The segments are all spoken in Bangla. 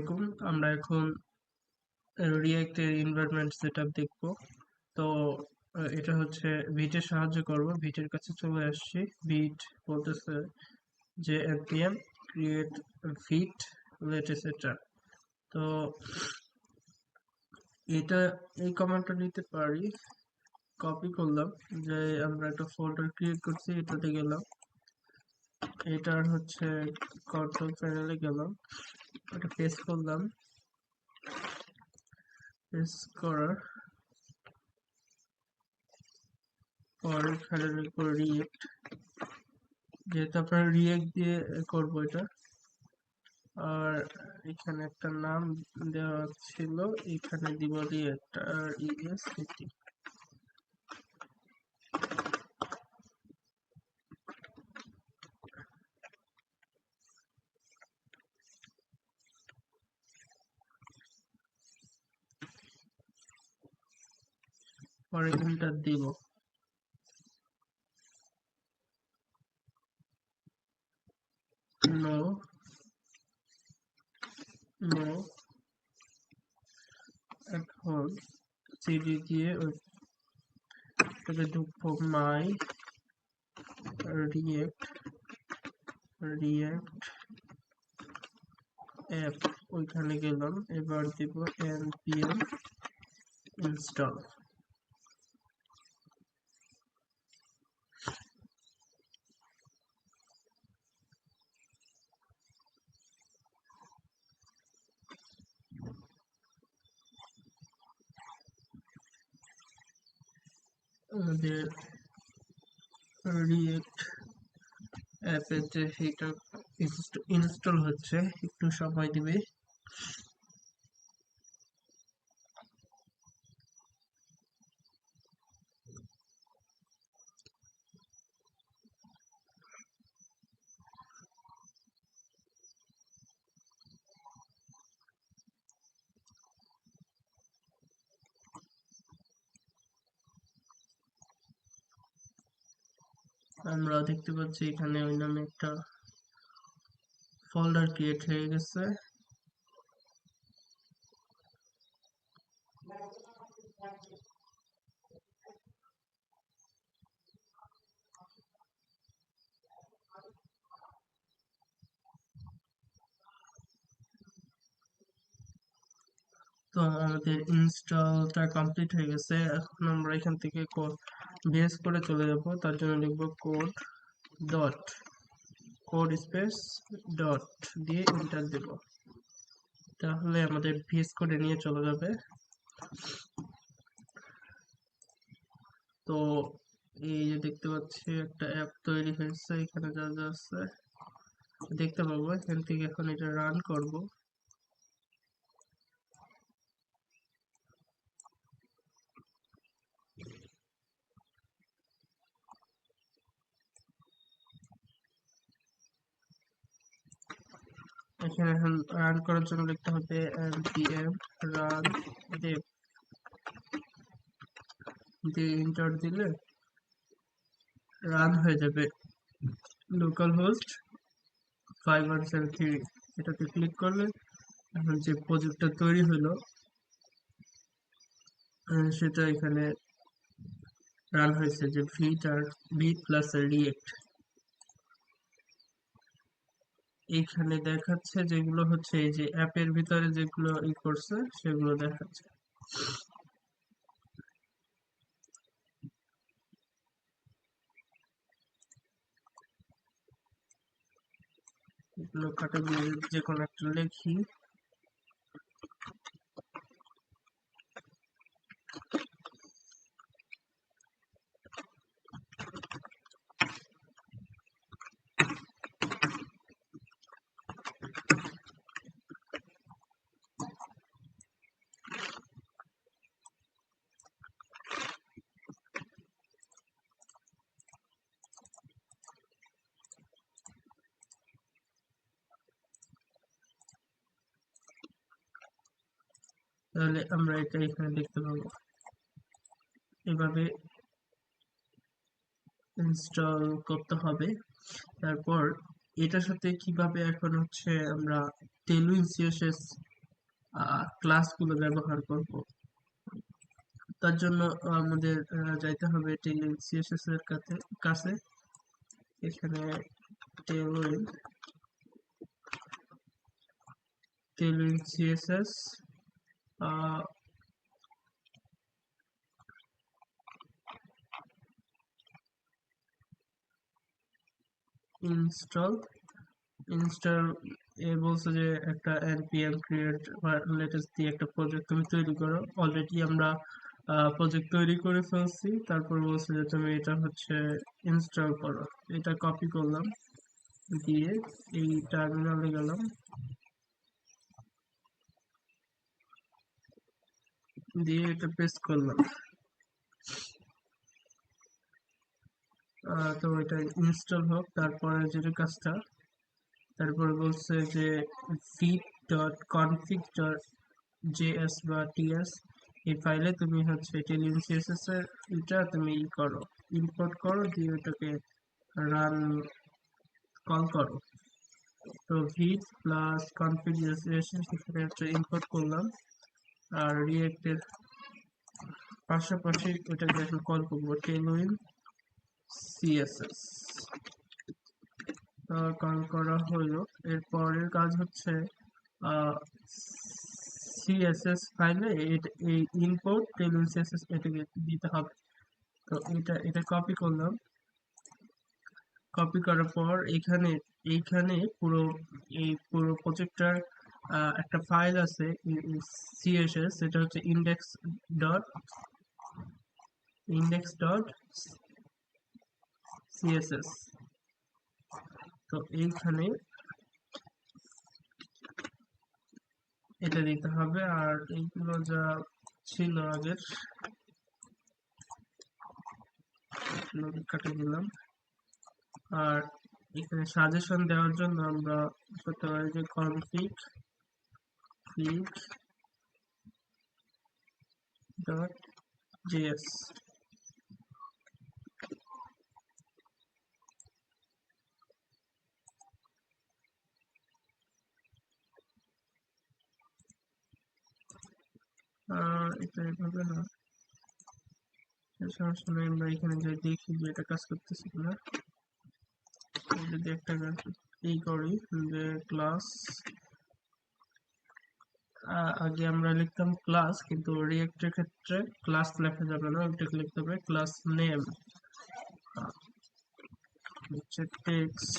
আলাইকুম। আমরা এখন রিয়েক্টের এনভায়রনমেন্ট সেটআপ দেখব। তো এটা হচ্ছে ভিটের সাহায্য করব। ভিটের কাছে চলে আসছি। ভিট বলতেছে যে npm create vit let etc. তো এই কমান্ডটা নিতে পারি। কপি করলাম, যে আমরা একটা ফোল্ডার ক্রিয়েট করছি, এটাতে গেলাম, এটার হচ্ছে কন্ট্রোল প্যানেলে গেলাম, এটা পেস্ট করলাম। পেস্ট করার পর এখানে লিখবো রিয়েক্ট, যেহেতু আপনারা রিয়েক্ট দিয়ে করবো এটা। আর এখানে একটা নাম দেওয়া ছিল, এখানে দিব রিয়েক্ট আর ইএসটি। পরে এন্টার দিব। নো নো এখন সিডি দিয়ে ওইটাতে ঢুকবো। মাই রিয়েক্ট রিয়েক্ট অ্যাপ, ওইখানে গেলাম। এবার দিব npm install। আমাদের রিয়েক্ট অ্যাপে যে সেটা ইনস্টল হচ্ছে, একটু সময় দিবে। আমরা দেখতে পাচ্ছি এখানে ওই নামে একটা ফোল্ডার ক্রিয়েট হয়ে গেছে। তো আমাদের ইনস্টলটা কমপ্লিট হয়ে গেছে। এখন আমরা এখান থেকে বেস করে চলে যাব। তার জন্য লিখব কোড স্পেস ডট দিয়ে এন্টার দেব। তাহলে আমাদের ভিএস কোডে নিয়ে চলে যাবে। তো এই যে দেখতে পাচ্ছি একটা অ্যাপ তৈরি হয়েছে, এখানে যা যা আছে দেখতে পাবো। এখান থেকে এখন এটা রান করব। এখানে এখন রান করার জন্য লিখতে হবে npm run dev দিয়ে এন্টার দিলে রান হয়ে যাবে। লোকাল হোস্ট 5173 এটাতে ক্লিক করলে এখন যে প্রজেক্টটা তৈরি হলো সেটা এখানে রান হয়েছে, যে ভিট প্লাস রিয়েক্ট। এইখানে দেখাচ্ছে যেগুলো হচ্ছে এই যে অ্যাপের ভিতরে যেগুলো করছে সেগুলো দেখাচ্ছে। এগুলো ক্যাটাগরি যে কোনো একটা লিখি। তাহলে আমরা এটা এখানে দেখতে পাবো। এভাবে ইনস্টল করতে হবে। তারপর এটার সাথে কিভাবে এখন হচ্ছে আমরা টেলউইন সিএসএস ক্লাসগুলো ব্যবহার করব। তার জন্য আমাদের যাইতে হবে টেইলরিং সিএসএস এর কাছে। এখানে টেইলরিং সিএসএস ইনস্টল বলছে যে একটা npm create বা latest দিয়ে একটা প্রজেক্ট তুমি তৈরি করো। অলরেডি আমরা প্রজেক্ট তৈরি করে ফেলছি, তারপর বলছে যে তুমি এটা হচ্ছে ইনস্টল করো। এটা কপি করলাম, দিয়ে এই টার্মিনালে গেলাম, দিয়ে এটা পেস্ট করলাম। তো এটা ইনস্টল হোক, তারপরে যেটা কাজটা, তারপর বলছে যে vim.config.js বা ts এই ফাইলে তুমি হচ্ছে টেলিং সিএসএস এর এটা তুমি করো, ইম্পোর্ট করো, দিয়ে ওটাকে রান কল করো। তো ভিট প্লাস কনফিগারেশন সেখানে হচ্ছে ইম্পোর্ট করলাম, আর রিয়েক্টের পাশাপাশি ওটাকে এখন কল করবো টেলউইন সিএসএস। কল করা হলো। এর পরের কাজ হচ্ছে সিএসএস ফাইলে এই ইম্পোর্ট টেলউইন সিএসএস এটাকে দিতে হবে। তো এটা কপি করলাম, কপি করার পর এইখানে পুরো প্রজেক্টটার একটা ফাইল আছে সিএসএস, সেটা হচ্ছে index.index.css। তো এইখানে এটা দিতে হবে, আর এইগুলো যা ছিল আগের কেটে দিলাম। আর এখানে সাজেশন দেওয়ার জন্য আমরা করতে পারি যে config.js। এটা এভাবে না, সমস্যা নেই, আমরা এখানে যে দেখি যে এটা কাজ করতেছে কিনা। যদি একটা এই করি যে ক্লাস, আগে আমরা লিখতাম ক্লাস, কিন্তু রিয়েক্টের ক্ষেত্রে ক্লাস লেখা যাবে না, ওটাকে লিখতে হবে ক্লাস নেম হচ্ছে টেক্সট।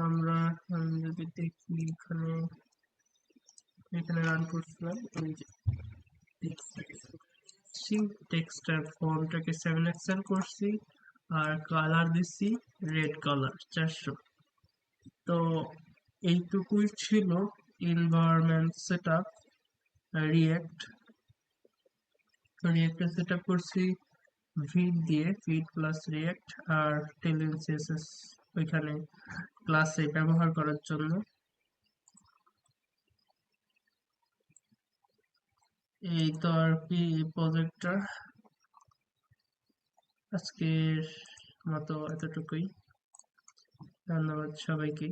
আমরা যদি দেখি এখানে রান করছিলাম, এই যে টেক্সটার ফন্টটাকে 7 এক্সেল করছি, আর কালার দিচ্ছি রেড কালার 400। তো এইটুকুই ছিল এনভায়রনমেন্ট সেটআপ। রিয়েক্ট রিয়েক্টে সেটআপ করছি ভিট প্লাস রিয়েক্ট, আর টেইলরিং সিএসএস ওইখানে ক্লাসে ব্যবহার করার জন্য। এই তো আর কি প্রজেক্টটা, আজকের মতো এতটুকুই। ধন্যবাদ সবাইকে।